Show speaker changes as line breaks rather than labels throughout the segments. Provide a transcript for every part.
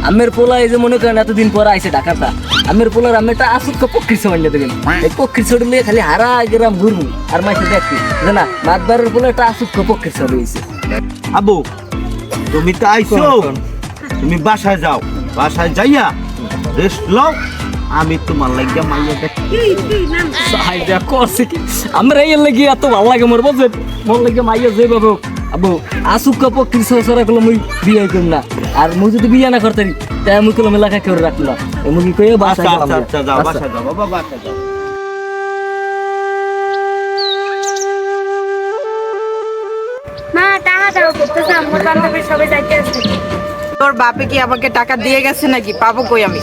আমের পোলা এই যে মনে করেন এতদিন পর আইছে ঢাকাটা, আমের পোলার আমি একটা আসুক পক্ষীর সময় দেবেন, এই পক্ষীর ছড়ি লিয়ে খালি হারা গ্রাম ঘুরবো আর মাইসে দেখবি না মাতবারের পোলা একটা আসুক পক্ষীর ছড়ি হয়েছে।
আবু তুমি তো আইছো, তুমি বাসায় যাও, বাসায় যাইয়া রেস্ট লও, আমি তোমার লাগিয়া মাইয়া দেখি।
সাইডা করছে কি আমরা এই লাগি এত ভালো লাগে মোর বুঝে মোর লাগে মাইয়া যেভাবে হোক আবু আসুক পক্ষীর ছড়া গুলো মুই বিয়ে করব না, আর মুই যদি বিয়ে না করতে তাই মুই কলম এলাকা করে রাখলাম মুই কইয়া বাসায় গেলাম।
আচ্ছা যাও, বাসায় যাও বাবা, বাসায় যাও।
মা টাকা দাও করতেছে আমার বান্ধবী সবাই যাইতে আছে।
তোর বাপে কি আমাকে টাকা দিয়ে গেছে নাকি? পাবো কই আমি?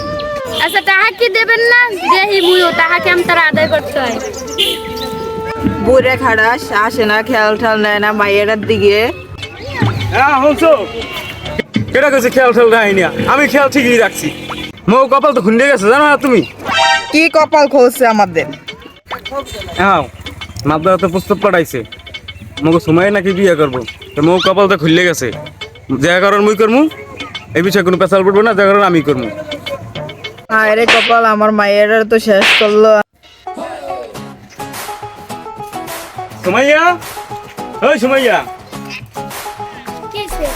আচ্ছা টাকা কি দেবেন না? দেহি মুইও টাকা কি আমি তারা আদায় করতে হয়।
বুড়ে খাড়াস আসে না, খেয়াল ঠাল নেয় না মাইয়েরার দিকে।
হ্যাঁ হলছো কেটা কইছে খেয়াল ঠেল রাখি না, আমি খেয়াল ঠিকই রাখছি। মৌ কপাল তো খুন্ডে গেছে জানো না তুমি?
কি কপাল খুলছে আমাদের?
হ্যাঁ মাদ্দারা তো প্রস্তাব পাঠাইছে মগো সময় নাকি বিয়ে করবো, তো মৌ কপাল তো খুললে গেছে। যা কারণ মুই করমু, এই বিষয়ে কোনো পেশাল পড়বো না, যা কারণ আমি করমু।
আরে কপাল আমার মাইয়েরা তো শেষ করলো।
সুমাইয়া, ওই সুমাইয়া,
কিসে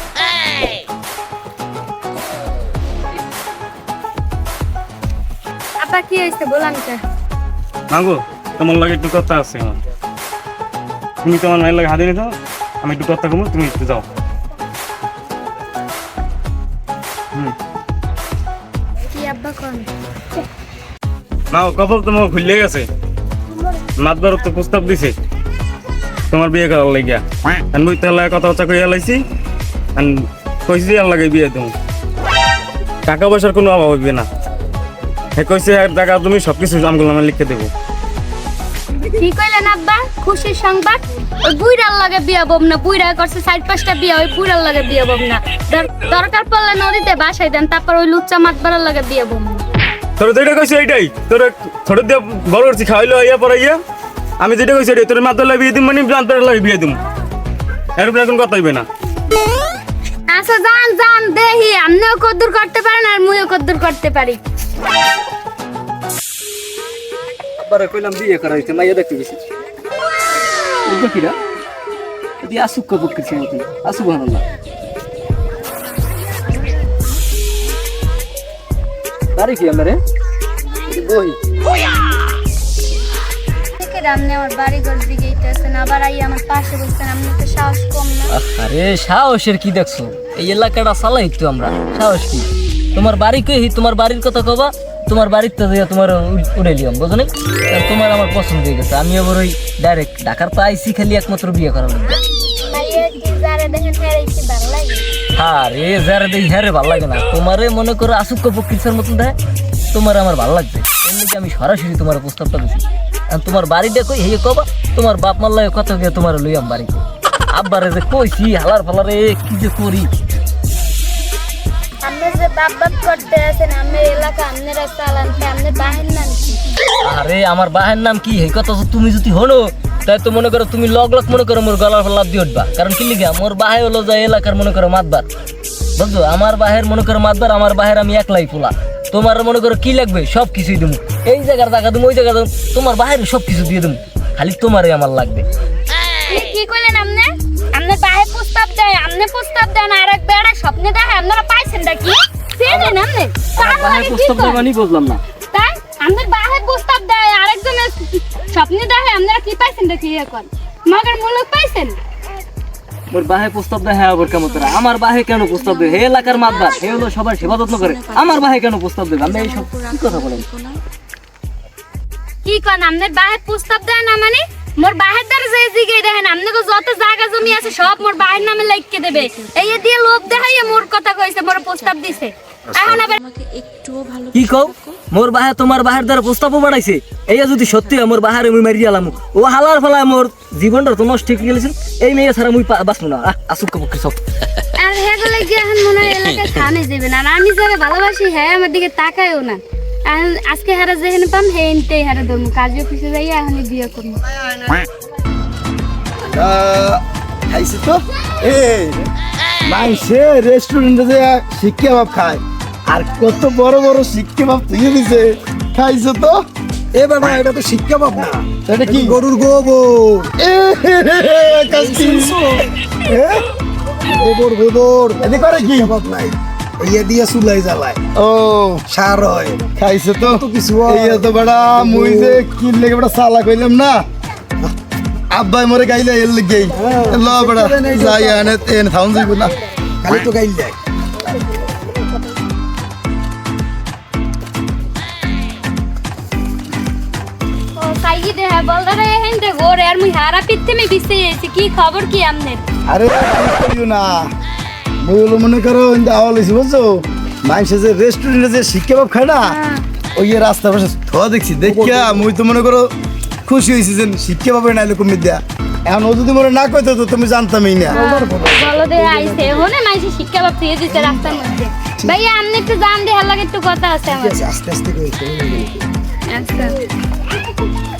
আপা কি হইছে বলান কে?
মাগো তোমার লাগে একটু কথা আছে আমার। তুমি তোমার মায়ের লাগে হাতে নিতে, আমি একটু কথা কমু, তুমি একটু যাও।
কি আব্বা কোন?
মাও কপাল তোমার খুললে গেছে, মাতবার তো প্রস্তাব দিছে তোমার বিয়ে করার লাগিয়া। মুই তাহলে কথা কইয়া লাইছি, কইছি আর লাগে বিয়ে তুমি, টাকা পয়সার কোনো অভাব হইবে না। হ্যাঁ কইছে টাকা তুমি সবকিছু আমগুলো আমার লিখে দেবো।
কি কইলেন আব্বা? খুশির সংবাদ? ওই বুইড়ার লাগে বিয়া বব না, বুইড়া করছে 4-5টা বিয়া, ওই বুইড়ার লাগে বিয়া বব না। দরকার পড়লে নদীতে বাসাই দেন, তারপর ওই লুচ্চা মাতবারের লাগে বিয়া বব না।
তোর যেটা কইছে এইটাই, তোর ছোট দিয়ে বড় করছি খাওয়াইলো ইয়া পরে ইয়া, আমি যেটা কইছি এটাই, তোর মাতার লাগে বিয়ে দিম মানে জানতার লাগে বিয়ে দিম, এর উপরে এখন কথা হইবে না।
আচ্ছা যান যান দেহি, আপনিও কদ্দুর করতে পারেন আর মুইও কদ্দুর করতে পারি।
আব্বারে কইলাম বিয়ে করা হইছে মাইয়া দেখতে গেছি বুঝলো কিরা এদি আসুক পক্ষীর ছড়ি আসুক ভালো না তারিখ কি আমারে বই
আপনি আমার বাড়ি ঘর দিকে আছেন, আবার আই আমার পাশে বসছেন, আপনি তো সাহস কম না?
আরে সাহসের কি দেখছো, এই এলাকাটা চালাই তো আমরা, সাহস কি? তোমার বাড়ি কই, তোমার বাড়ির কথা কবা, তোমার বাড়ির তো তোমার উড়ে লিয়াম বুঝো না, তোমার আমার পছন্দ হয়ে গেছে। আমি আবার ওই ডাইরেক্ট ঢাকার তো আইসি খালি একমাত্র বিয়ে করার লাগবে। হ্যাঁ রে যারা দেখি হ্যাঁ রে ভালো লাগে না, তোমারে মনে করো আসুক পক্ষীর মতন দেয়, তোমার আমার ভালো লাগবে, এর লিগে আমি সরাসরি তোমার প্রস্তাবটা দিছি। তোমার বাড়িটা কই হে কবা, তোমার বাপ মার লাগে কত গিয়ে তোমার লইয়াম বাড়ি। আব্বারে যে কইছি হালার ফালারে কি যে করি।
আপনি যে বাপ বাপ করতে আছেন, আমার এলাকা আপনারা চালান, আপনার বাহের নাম কি?
আরে আমার বাহের নাম কি এই কথা তুমি যদি হলো তাই তো মনে করো তুমি লগ লগ মনে করো মোর গলার ফলাপ দিয়ে উঠবা, কারণ কি লিগা মোর বাহে হলো যে এলাকার মনে করো মাতবার বুঝছো, আমার বাহের মনে করো মাতবার, আমার বাহের আমি একলাই পোলা, তোমার মনে করো কি লাগবে সব কিছুই দেবো, এই জায়গার টাকা দেবো ওই জায়গা দেবো, তোমার বাহের সব কিছু দিয়ে দেবো, খালি তোমারই আমার লাগবে।
কি কইলেন আপনি? আপনি বাহে প্রস্তাব দেয়, আপনি প্রস্তাব দেন আর এক বেড়া স্বপ্নে দেখে, আপনারা পাইছেন নাকি? চেনেন আপনি?
বাহের প্রস্তাব দেয় মানে বুঝলাম না।
তাই আপনার বাহে প্রস্তাব দেয় আরেকজনের স্বপ্নে দেখে, আপনারা কি পাইছেন নাকি? এখন মগের মূলক পাইছেন?
মোর বাহে প্রস্তাব দেয় হ্যাঁ আবার কেমন করে, আমার বাহে কেন প্রস্তাব দেবে, হে এলাকার মাতবার, হে হলো সবার সেবা যত্ন করে, আমার বাহে কেন প্রস্তাব দেবে? আমি এইসব কি কথা বলেন?
কি কোন আপনার বাহে প্রস্তাব দেয় না মানে? মোর বাহের দ্বারা যে দিকে দেখেন, আপনাকে যত জায়গা জমি আছে সব মোর বাহের নামে লিখকে দেবে, এই দিয়ে লোভ দেখাইয়া মোর কথা কইছে, মোর প্রস্তাব দিছে। এখন আবার
কি কও, মোর বাহে তোমার বাহের দ্বারা প্রস্তাবও বাড়াইছে, এই যদি সত্যি মোর বাহারে মুই মারি আলাম, ও হালার ফলা মোর জীবনটা তো নষ্ট ঠিক গেলেছেন, এই মেয়ে ছাড়া মুই বাঁচবো না। আসুক পক্ষে সব
আর হেগুলো গিয়ে এখন মনে হয় এলাকায় থানে যাবে না, আর আমি যারা ভালোবাসি হ্যাঁ আমার দিকে তাকায়ও না। আজকে হারা যেখানে পাম হে এনতেই হারা ধরবো, কাজে অফিসে যাই এখন বিয়ে করবো।
খাইছি তো এই মাইসে রেস্টুরেন্টে যে শিক্ষা ভাব খায়,
আর কত বড় বড় শিক্ষা বাপ তুই দিছে খাইছো তো
এ বেটা এটা তো শিক্ষা পাব না,
এটা কি
গরুর গোবর। গোবর গোবর
এতে করে কি
পাব নাই, ইয়ে দিয়ে চুলাই জ্বালায়,
ও
সার হয়।
খাইছো তো
কত কিছু হয়।
এই তো বড়া মুই যে কি লেগে বড়া সালা কইলাম না আব্বাই মরে গাইলে এর লাগেই ল বড়া যাই আনে তেন থাউন যাইব না
খালি তো গাইল দেয়।
ও কাইগি দে বলদা রে হেনতে গোরে আর মুই হারা পিত্তে মে বিসে এসে কি খবর কি আমনের?
আরে কইও না মুই হলো মনে করো ইন্দা আওয়াল হইছে বুঝছো মাইনসে যে রেস্টুরেন্টে যে শিক্ষা বাপ খায় না ওই যে রাস্তা পাশে ধোয়া দেখছি দেখিয়া মুই তো মনে করো খুশি হয়েছি যে শিক্ষা পাবে না এরকম দেয়া এখন ও যদি মনে না কইতো তো তুমি জানতামই না
বলো দে আইছে হনে মাইছে শিক্ষা বাপ দিয়ে দিতে রাস্তার মধ্যে। ভাইয়া আমনে একটু জান দে হার লাগে একটু কথা আছে আমার।
আস্তে আস্তে কইছে।
আচ্ছা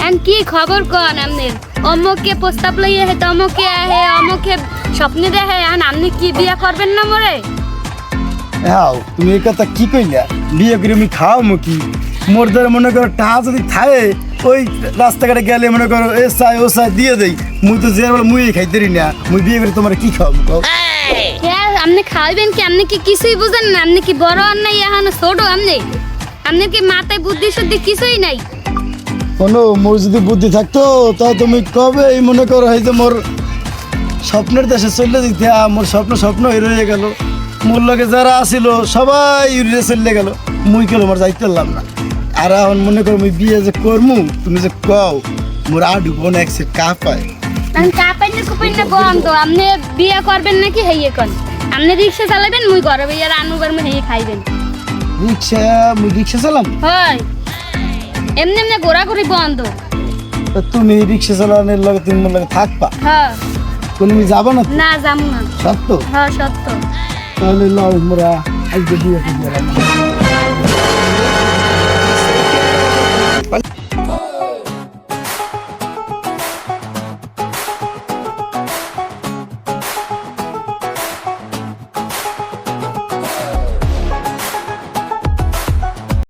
এন কি খবর কোন আমনের? অমকে প্রস্তাব লইয়ে হে তমকে আহে অমকে স্বপ্নে দেখে এখন আপনি কি বিয়া করবেন না মরে?
হ্যাঁ তুমি এই কথা কি কইলা বিয়ে করে আমি খাও মুখি মোর ধরে মনে করো টাকা যদি থাকে ওই রাস্তাঘাটে গেলে মনে করো এ চাই ও চাই দিয়ে দেই মুই তো যে মুই খাইতে না মুই বিয়ে করে তোমার কি খাওয়াবো কও
হ্যাঁ আপনি খাইবেন কি? আপনি কি কিছুই বুঝেন না? আপনি কি বড় আর নাই এখন ছোট? আপনি কি মাথায় বুদ্ধি শুদ্ধি কিছুই নাই?
কোনো মোর যদি বুদ্ধি থাকতো তা তুমি কবে এই মনে করো এই যে মোর স্বপ্নের দেশে চলে দিতে মোর স্বপ্ন রয়ে গেল মোর লগে যারা আসিল সবাই উড়ে চলে গেল মুই কেন মোর যাইতে পারলাম না আর এখন মনে করো মুই বিয়ে যে করমু তুমি যে কও মোর আডু বোন এক সেট কা পায়
আমি কাপাইনে কুপাইনে বন্ধ। আপনি বিয়া করবেন নাকি হেয়ে কোন? আপনি রিক্সা চালাবেন মুই ঘরে বইয়া রান্না করবো হেয়ে খাইবেন।
মুই রিক্সা চালাম
হয় এমনি এমনি ঘোরাঘুরি বন্ধ।
তা তুমি রিক্সা চালানোর লগে তুমি মোর লগে থাকবা
হ্যাঁ
কোনো তুমি যাবা না তো?
না যাবো না।
সত্য
হ্যাঁ সত্য।
তাহলে লও মোরা আজকে বিয়ে করবো